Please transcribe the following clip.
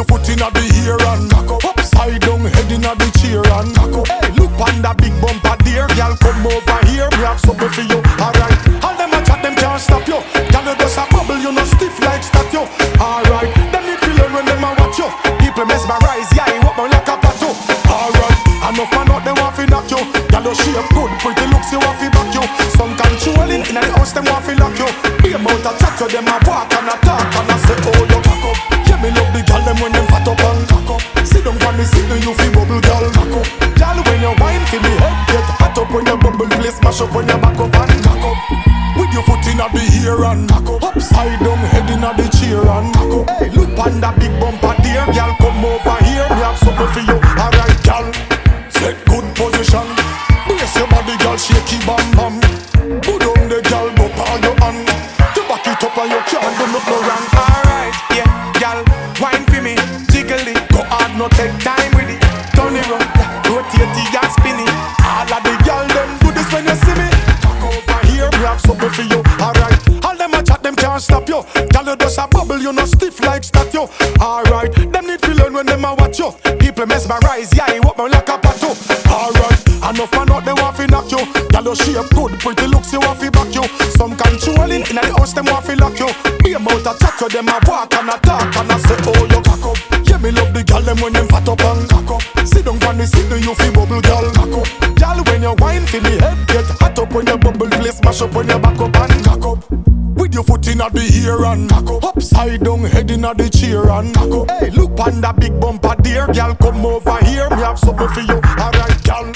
your foot inna the ear and cock up. Upside down, head inna the chair and cock up. Hey, look on that big bumper there, girl, come over here. We have something for you, alright. All them a chat, them can't stop you. Girl, you just a bubble, you no stiff like statue. Alright, them need to learn when them a watch you. People mesmerize, yeah, you walk me like a tattoo. Alright, enough man out they want fi knock you. Girl, you shape good, pretty looks you want fi back you. Some controlling inna the house, them want fi lock you. Be about a chat, you them a walk and a talk and a say, oh, you cock up. Yeah, me love the girl, them when them fat up and cock up. Sit down on me, sit down, you fi bubble, girl, cock up. Girl, when you wine fi me head get hot up. When you bubble, play smash up when you back up and cock up. With your foot inna the ear and cock up. Upside down, head inna the chair and cock up. Hey, look on that big bumper there, girl, come over here. Me have something for you, alright, girl. Set good position. Brace your body, girl, shake it, bam bam. Put on the girl, go on your hand. You back it up and you can't do no wrong. Alright, yeah, girl, wine for me, jiggle it. Go hard, no take time with it. Turn it round, rotate it and spin it. All of the girl, them do this when you see me. Talk over here, we have something for you, alright. All them a chat, them can't stop you. Girl, you just a bubble, you no stiff like statue. Alright, them need to learn when them a watch you. People mesmerize, yeah, you walk me like a tattoo. Alright, enough man out they want fi knock you. Girl, you shape good, pretty looks you want fi back you. Some controlling inna the house, them want fi lock you. Be about a chat, you them a walk and a talk and a say, oh, you cock up. Yeah, me love the girl, them when them fat up and cock up. Sit down on me, sit down, you fi bubble, girl, cock up. Girl, when you wine fi me head get hot up. When you bubble, play smash up when you back up and cock up. With your foot inna the ear and cock up. Upside down, head inna the chair and cock up. Hey, look on that big bumper there, girl, come over here. Me have something for you, alright, girl.